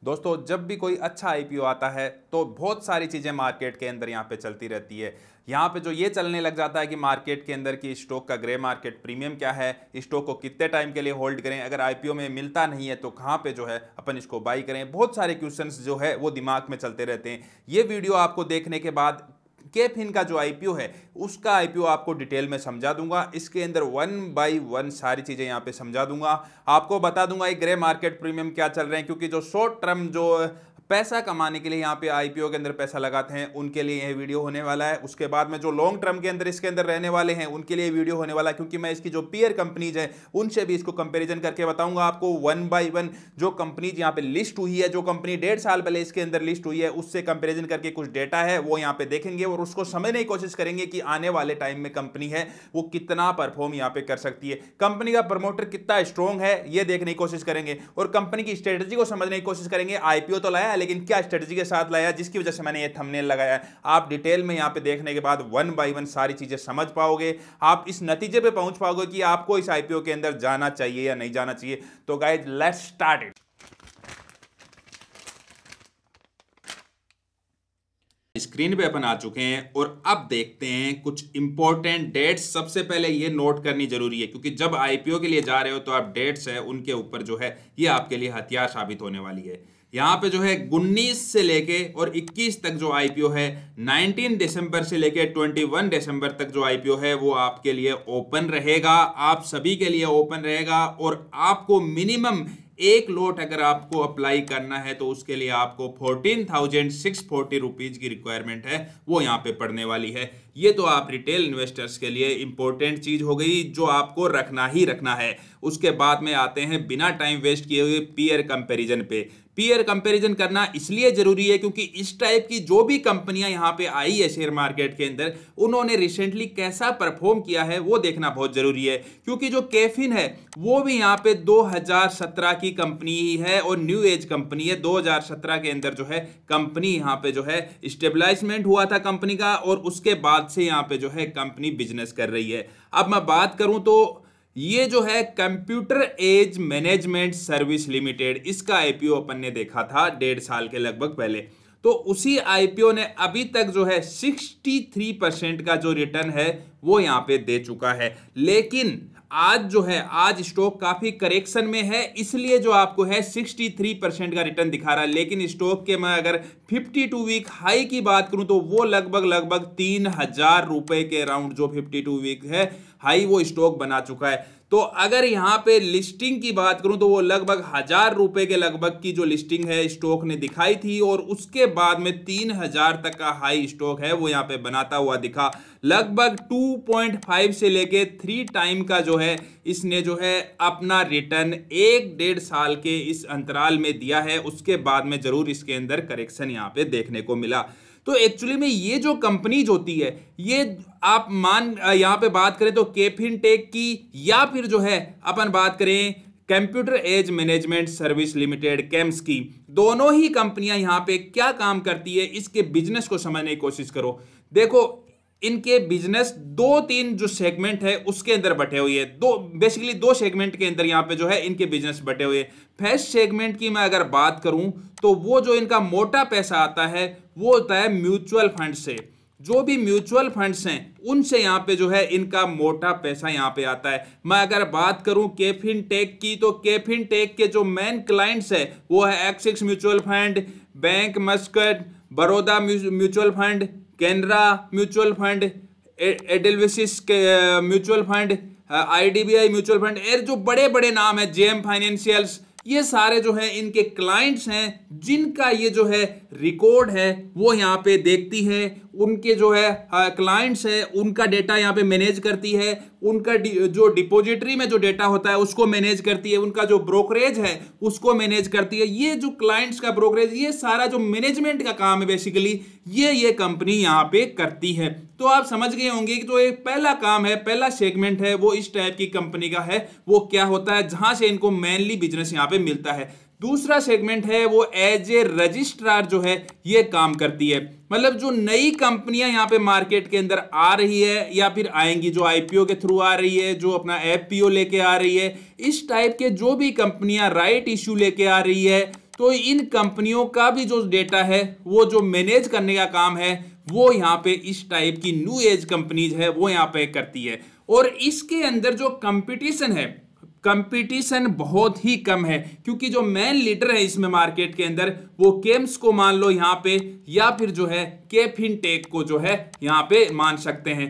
दोस्तों जब भी कोई अच्छा आईपीओ आता है तो बहुत सारी चीज़ें मार्केट के अंदर यहाँ पे चलती रहती है। यहाँ पे जो ये चलने लग जाता है कि मार्केट के अंदर की स्टॉक का ग्रे मार्केट प्रीमियम क्या है, स्टॉक को कितने टाइम के लिए होल्ड करें, अगर आईपीओ में मिलता नहीं है तो कहाँ पे जो है अपन इसको बाई करें। बहुत सारे क्वेश्चंस जो है वो दिमाग में चलते रहते हैं। ये वीडियो आपको देखने के बाद केफिन का जो आईपीओ है उसका आईपीओ आपको डिटेल में समझा दूंगा। इसके अंदर वन बाय वन सारी चीजें यहां पे समझा दूंगा। आपको बता दूंगा ये ग्रे मार्केट प्रीमियम क्या चल रहे हैं, क्योंकि जो शॉर्ट टर्म जो पैसा कमाने के लिए यहाँ पे आईपीओ के अंदर पैसा लगाते हैं उनके लिए यह वीडियो होने वाला है। उसके बाद में जो लॉन्ग टर्म के अंदर इसके अंदर रहने वाले हैं उनके लिए वीडियो होने वाला है, क्योंकि मैं इसकी जो पीयर कंपनीज है उनसे भी इसको कंपैरिजन करके बताऊंगा आपको वन बाय वन। जो कंपनीज यहाँ पे लिस्ट हुई है, जो कंपनी 1.5 साल पहले इसके अंदर लिस्ट हुई है, उससे कंपेरिजन करके कुछ डेटा है वो यहाँ पे देखेंगे और उसको समझने की कोशिश करेंगे कि आने वाले टाइम में कंपनी है वो कितना परफॉर्म यहाँ पे कर सकती है, कंपनी का प्रमोटर कितना स्ट्रॉन्ग है ये देखने की कोशिश करेंगे और कंपनी की स्ट्रेटजी को समझने की कोशिश करेंगे। आईपीओ तो लाया लेकिन क्या स्ट्रेटजी के साथ लाया, जिसकी वजह से मैंने ये थंबनेल लगाया है। आप डिटेल में यहाँ पे देखने के बाद वन बाय वन सारी चीजें समझ पाओगे, आप इस नतीजे पे पहुंच पाओगे कि आपको इस आईपीओ के अंदर जाना चाहिए या नहीं जाना चाहिए। तो guys let's start it. Screen पे अपन आ चुके हैं और अब देखते हैं कुछ इंपॉर्टेंट डेट्स। सबसे पहले ये नोट करनी जरूरी है, क्योंकि जब आईपीओ के लिए जा रहे हो तो आप डेट्स है उनके ऊपर जो है ये आपके लिए हथियार साबित होने वाली है। यहाँ पे जो है 19 से लेके और 21 तक जो आईपीओ है, 19 दिसंबर से लेके 21 दिसंबर तक जो आईपीओ है वो आपके लिए ओपन रहेगा, आप सभी के लिए ओपन रहेगा। और आपको मिनिमम एक लोट अगर आपको अप्लाई करना है तो उसके लिए आपको 14,640 रुपीज की रिक्वायरमेंट है वो यहाँ पे पड़ने वाली है। ये तो आप रिटेल इन्वेस्टर्स के लिए इंपॉर्टेंट चीज हो गई जो आपको रखना ही रखना है। उसके बाद में आते हैं बिना टाइम वेस्ट किए हुए पीयर कंपैरिजन पे। पीयर कंपैरिजन करना इसलिए जरूरी है क्योंकि इस टाइप की जो भी कंपनियां यहाँ पे आई है शेयर मार्केट के अंदर, उन्होंने रिसेंटली कैसा परफॉर्म किया है वो देखना बहुत जरूरी है। क्योंकि जो कैफिन है वो भी यहाँ पे 2017 की कंपनी ही है और न्यू एज कंपनी है। 2017 के अंदर जो है कंपनी यहाँ पे जो है स्टेबलाइजमेंट हुआ था कंपनी का और उसके बाद से यहाँ पे जो है कंपनी बिजनेस कर रही है। अब मैं बात करूं तो ये जो है Computer Age Management Service Limited, इसका आईपीओ अपन ने देखा था 1.5 साल के लगभग पहले। तो उसी आईपीओ ने अभी तक जो है 63% का जो रिटर्न है वो यहां पे दे चुका है। लेकिन आज जो है आज स्टॉक काफी करेक्शन में है, इसलिए जो आपको है 63% का रिटर्न दिखा रहा है। लेकिन स्टॉक के मैं अगर 52 वीक हाई की बात करूं तो वो लगभग 3,000 रुपए के अराउंड जो 52 वीक है हाई वो स्टॉक बना चुका है। तो अगर यहां पे लिस्टिंग की बात करूं तो वो लगभग 1,000 रुपए के लगभग की जो लिस्टिंग है स्टॉक ने दिखाई थी और उसके बाद में 3,000 तक का हाई स्टॉक है वो यहां पे बनाता हुआ दिखा। लगभग 2.5 से लेके 3 टाइम का जो है इसने जो है अपना रिटर्न 1.5 साल के इस अंतराल में दिया है। उसके बाद में जरूर इसके अंदर करेक्शन यहाँ पे देखने को मिला। तो एक्चुअली में ये जो कंपनीज होती है ये आप यहाँ पे बात करें तो केफिन टेक की या फिर जो है अपन बात करें Computer Age Management Service Limited CAMS की, दोनों ही कंपनियां यहाँ पे क्या काम करती है इसके बिजनेस को समझने की कोशिश करो। देखो इनके बिजनेस 2-3 जो सेगमेंट है उसके अंदर बटे हुए हैं। बेसिकली दो सेगमेंट के अंदर यहाँ पे जो है इनके बिजनेस बटे हुए हैं। फर्स्ट सेगमेंट की मैं अगर बात करूं तो वो जो इनका मोटा पैसा आता है वो होता है म्यूचुअल फंड से। जो भी म्यूचुअल फंड्स हैं उनसे यहाँ पे जो है इनका मोटा पैसा यहाँ पे आता है। मैं अगर बात करूं केफिन टेक की तो केफिन टेक के जो मेन क्लाइंट्स है वो है Axis mutual fund, Bank Muscat, Baroda mutual fund, Canara mutual fund, Edelweiss mutual fund, IDBI mutual fund, जो बड़े बड़े नाम है, जेएम फाइनेंशियल्स, ये सारे जो है इनके क्लाइंट्स हैं जिनका ये जो है रिकॉर्ड है वो यहाँ पे देखती है। उनके जो है क्लाइंट्स है उनका डेटा यहाँ पे मैनेज करती है, उनका जो डिपॉजिटरी में जो डेटा होता है उसको मैनेज करती है, उनका जो ब्रोकरेज है उसको मैनेज करती है। ये जो क्लाइंट्स का ब्रोकरेज, ये सारा जो मैनेजमेंट का काम है बेसिकली ये कंपनी यहाँ पे करती है। तो आप समझ गए होंगे कि जो एक पहला काम है, पहला सेगमेंट है वो इस टाइप की कंपनी का है, वो क्या होता है जहां से इनको मेनली बिजनेस यहाँ पे मिलता है। दूसरा सेगमेंट है वो एज ए रजिस्ट्रार जो है ये काम करती है। मतलब जो नई कंपनियां यहाँ पे मार्केट के अंदर आ रही है या फिर आएंगी, जो आईपीओ के थ्रू आ रही है, जो अपना एफपीओ लेके आ रही है, इस टाइप के जो भी कंपनियां राइट इश्यू लेके आ रही है, तो इन कंपनियों का भी जो डेटा है वो जो मैनेज करने का काम है वो यहाँ पे इस टाइप की न्यू एज कंपनीज है वो यहाँ पे करती है। और इसके अंदर जो कंपटीशन है, कंपटीशन बहुत ही कम है, क्योंकि जो मेन लीडर है इसमें मार्केट के अंदर वो केम्स को मान लो यहाँ पे, या फिर जो है के फिनटेक को जो है यहाँ पे मान सकते हैं।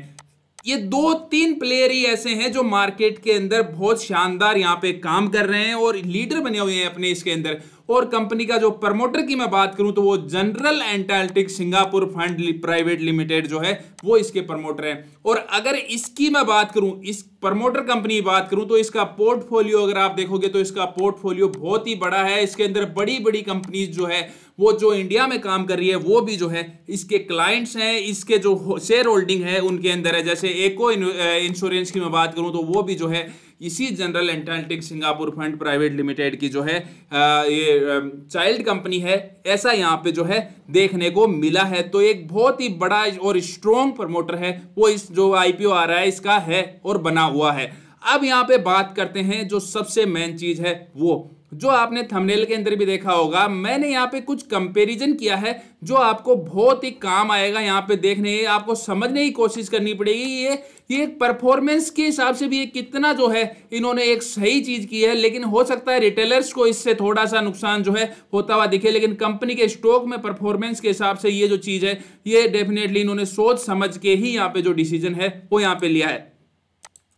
ये 2-3 प्लेयर ही ऐसे हैं जो मार्केट के अंदर बहुत शानदार यहाँ पे काम कर रहे हैं और लीडर बने हुए हैं अपने इसके अंदर। और कंपनी का जो प्रमोटर की मैं बात करूं तो वो general Antarctic Singapore fund private limited जो है वो इसके प्रमोटर हैं। और अगर इसकी मैं बात करूं, इस प्रमोटर कंपनी की बात करूं, तो इसका पोर्टफोलियो अगर आप देखोगे तो इसका पोर्टफोलियो बहुत ही बड़ा है। इसके अंदर बड़ी बड़ी कंपनीज जो है वो जो इंडिया में काम कर रही है वो भी जो है इसके क्लाइंट्स हैं, इसके जो शेयर होल्डिंग है उनके अंदर है। जैसे एको इंश्योरेंस की मैं बात करूं तो वो भी जो है इसी general Antarctic Singapore fund private limited की जो है ये चाइल्ड कंपनी है, ऐसा यहाँ पे जो है देखने को मिला है। तो एक बहुत ही बड़ा और स्ट्रॉन्ग प्रमोटर है वो इस जो आईपीओ आ रहा है इसका है और बना हुआ है। अब यहाँ पे बात करते हैं जो सबसे मेन चीज है, वो जो आपने थंबनेल के अंदर भी देखा होगा, मैंने यहाँ पे कुछ कंपैरिजन किया है जो आपको बहुत ही काम आएगा। यहाँ पे देखने आपको समझने की कोशिश करनी पड़ेगी ये परफॉर्मेंस के हिसाब से भी ये कितना जो है इन्होंने एक सही चीज की है। लेकिन हो सकता है रिटेलर्स को इससे थोड़ा सा नुकसान जो है होता हुआ दिखे, लेकिन कंपनी के स्टॉक में परफॉर्मेंस के हिसाब से ये जो चीज है ये डेफिनेटली इन्होंने सोच समझ के ही यहाँ पे जो डिसीजन है वो यहाँ पे लिया है।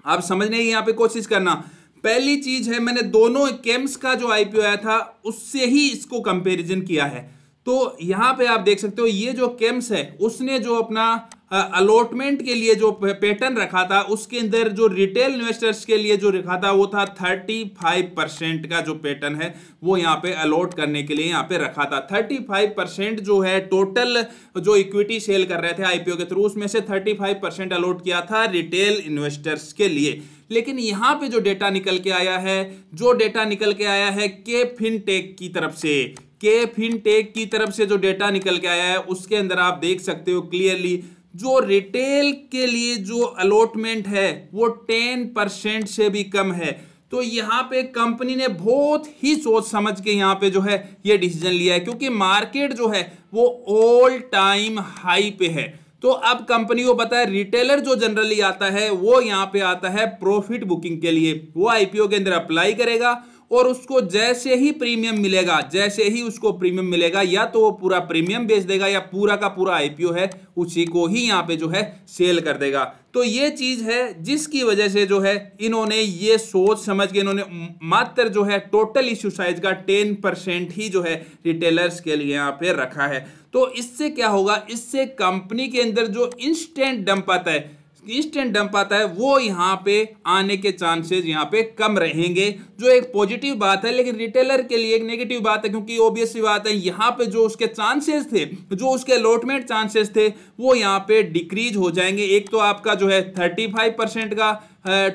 आप समझने की यहाँ पे कोशिश करना। पहली चीज है, मैंने दोनों केम्स का जो आईपीओ आया था उससे ही इसको कंपैरिजन किया है। तो यहां पे आप देख सकते हो ये जो केम्स है उसने जो अपना अलॉटमेंट के लिए जो पैटर्न रखा था उसके अंदर जो रिटेल इन्वेस्टर्स के लिए जो रखा था वो था 35% का जो पैटर्न है वो यहाँ पे अलॉट करने के लिए यहाँ पे रखा था। 35% जो है टोटल जो इक्विटी सेल कर रहे थे आईपीओ के थ्रू उसमें से 35% अलॉट किया था रिटेल इन्वेस्टर्स के लिए। लेकिन यहाँ पे जो डेटा निकल के आया है, जो डेटा निकल के आया है के फिनटेक की तरफ से, के फिनटेक की तरफ से जो डेटा निकल के आया है उसके अंदर आप देख सकते हो क्लियरली जो रिटेल के लिए जो अलॉटमेंट है वो 10% से भी कम है। तो यहाँ पे कंपनी ने बहुत ही सोच समझ के यहाँ पे जो है ये डिसीजन लिया है, क्योंकि मार्केट जो है वो ऑल टाइम हाई पे है। तो अब कंपनी को पता है रिटेलर जो जनरली आता है वो यहाँ पे आता है प्रॉफिट बुकिंग के लिए, वो आईपीओ के अंदर अप्लाई करेगा और उसको जैसे ही प्रीमियम मिलेगा, जैसे ही उसको प्रीमियम मिलेगा या तो वो पूरा प्रीमियम बेच देगा या पूरा का पूरा आईपीओ है उसी को ही यहाँ पे जो है सेल कर देगा। तो ये चीज है जिसकी वजह से जो है इन्होंने ये सोच समझ के इन्होंने मात्र जो है टोटल इश्यू साइज का 10% ही जो है रिटेलर्स के लिए यहाँ पे रखा है। तो इससे क्या होगा, इससे कंपनी के अंदर जो इंस्टेंट डंप आता है वो यहाँ पे आने के चांसेस यहाँ पे कम रहेंगे, जो एक पॉजिटिव बात है। लेकिन रिटेलर के लिए एक नेगेटिव बात है, क्योंकि ऑब्वियस सी बात है यहाँ पे जो उसके चांसेस थे, जो उसके अलॉटमेंट चांसेस थे वो यहाँ पे डिक्रीज हो जाएंगे। एक तो आपका जो है 35% का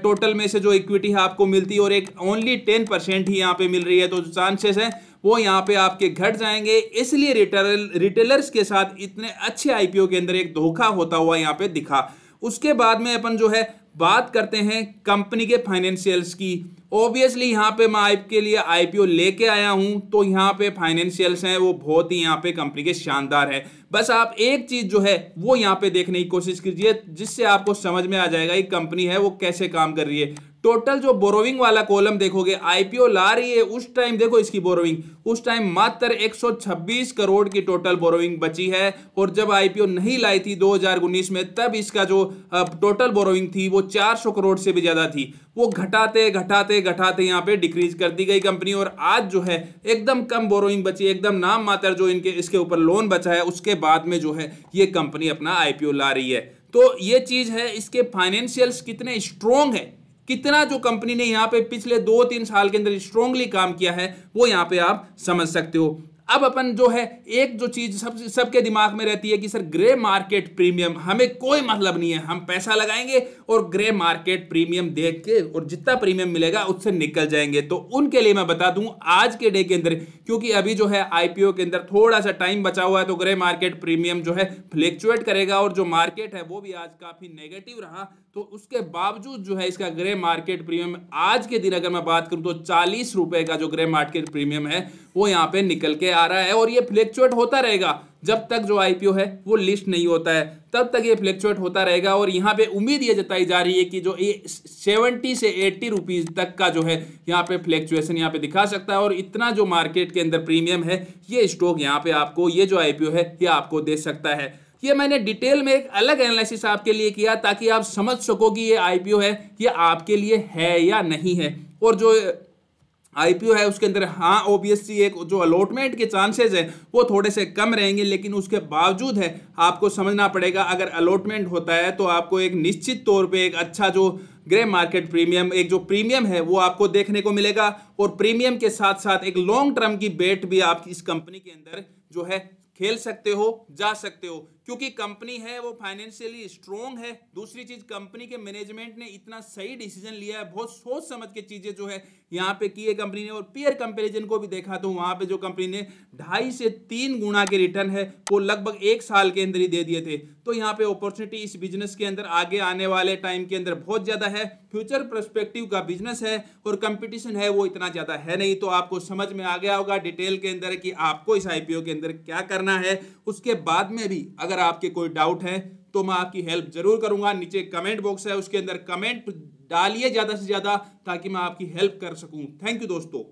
टोटल में से जो इक्विटी है आपको मिलती है और एक ओनली 10% ही यहाँ पे मिल रही है, तो चांसेस है वो यहाँ पे आपके घट जाएंगे। इसलिए रिटेलर्स के साथ इतने अच्छे आईपीओ के अंदर एक धोखा होता हुआ यहाँ पे दिखा। उसके बाद में अपन जो है बात करते हैं कंपनी के फाइनेंशियल्स की। ऑब्वियसली यहाँ पे मैं आपके लिए आईपीओ लेके आया हूं तो यहाँ पे फाइनेंशियल्स हैं वो बहुत ही यहाँ पे कंपनी के शानदार है। बस आप एक चीज जो है वो यहाँ पे देखने की कोशिश कीजिए जिससे आपको समझ में आ जाएगा ये कंपनी है वो कैसे काम कर रही है। टोटल जो बोरोविंग वाला कॉलम देखोगे, आईपीओ ला रही है उस टाइम देखो इसकी बोरोविंग, उस टाइम मात्र 126 करोड़ की टोटल बोरोविंग बची है। और जब आईपीओ नहीं लाई थी 2019 में तब इसका जो टोटल बोरोविंग थी वो 400 करोड़ से भी ज्यादा थी। वो घटाते घटाते घटाते यहाँ पे डिक्रीज कर दी गई कंपनी और आज जो है एकदम कम बोरोइंग बची, एकदम नाम मात्र जो इनके इसके ऊपर लोन बचा है, उसके बाद में जो है ये कंपनी अपना आईपीओ ला रही है। तो ये चीज है, इसके फाइनेंशियल्स कितने स्ट्रोंग है, कितना जो कंपनी ने यहाँ पे पिछले 2-3 साल के अंदर स्ट्रांगली काम किया है वो यहाँ पे आप समझ सकते हो। अब अपन जो है एक जो चीज सबके दिमाग में रहती है कि सर ग्रे मार्केट प्रीमियम, हमें कोई मतलब नहीं है, हम पैसा लगाएंगे और ग्रे मार्केट प्रीमियम देख के और जितना प्रीमियम मिलेगा उससे निकल जाएंगे। तो उनके लिए मैं बता दूं आज के डे के अंदर, क्योंकि अभी जो है आईपीओ के अंदर थोड़ा सा टाइम बचा हुआ है, तो ग्रे मार्केट प्रीमियम जो है फ्लक्चुएट करेगा और जो मार्केट है वो भी आज काफी नेगेटिव रहा। तो उसके बावजूद जो है इसका ग्रे मार्केट प्रीमियम आज के दिन अगर मैं बात करूं तो 40 रुपए का जो ग्रे मार्केट प्रीमियम है वो यहाँ पे निकल के आ रहा है और ये फ्लैक्चुएट होता रहेगा जब तक जो आईपीओ है वो लिस्ट नहीं होता है, तब तक ये फ्लैक्चुएट होता रहेगा। और यहाँ पे उम्मीद ये जताई जा रही है कि जो ये 70 से 80 रुपीज तक का जो है यहाँ पे फ्लैक्चुएशन यहाँ पे दिखा सकता है और इतना जो मार्केट के अंदर प्रीमियम है ये स्टॉक यहाँ पे आपको, ये जो आईपीओ है ये आपको दे सकता है। ये मैंने डिटेल में एक अलग एनालिसिस आपके लिए किया ताकि आप समझ सको कि ये आईपीओ है ये आपके लिए है या नहीं है। और जो आईपीओ है उसके अंदर हाँ ऑब्वियसली एक जो अलॉटमेंट के चांसेस है वो थोड़े से कम रहेंगे, लेकिन उसके बावजूद है आपको समझना पड़ेगा अगर अलॉटमेंट होता है तो आपको एक निश्चित तौर पे एक अच्छा जो ग्रे मार्केट प्रीमियम, एक जो प्रीमियम है वो आपको देखने को मिलेगा। और प्रीमियम के साथ साथ एक लॉन्ग टर्म की बेट भी आप इस कंपनी के अंदर जो है खेल सकते हो, जा सकते हो, क्योंकि कंपनी है वो फाइनेंशियली स्ट्रॉन्ग है। दूसरी चीज कंपनी के मैनेजमेंट ने इतना सही डिसीजन लिया है, बहुत सोच समझ के चीजें जो है यहाँ पे की है कंपनी ने। और पीयर कंपैरिजन को भी देखा तो वहां पे जो कंपनी ने 2.5 से 3 गुना के रिटर्न है वो लगभग 1 साल के अंदर ही दे दिए थे। तो यहाँ पे अपॉर्चुनिटी इस बिजनेस के अंदर आगे आने वाले टाइम के अंदर बहुत ज्यादा है, फ्यूचर पर्सपेक्टिव का बिजनेस है और कंपटीशन है वो इतना ज्यादा है नहीं। तो आपको समझ में आ गया होगा डिटेल के अंदर कि आपको इस आईपीओ के अंदर क्या करना है। उसके बाद में भी अगर आपके कोई डाउट है तो मैं आपकी हेल्प जरूर करूंगा। नीचे कमेंट बॉक्स है उसके अंदर कमेंट डालिए ज्यादा से ज्यादा ताकि मैं आपकी हेल्प कर सकूं। थैंक यू दोस्तों।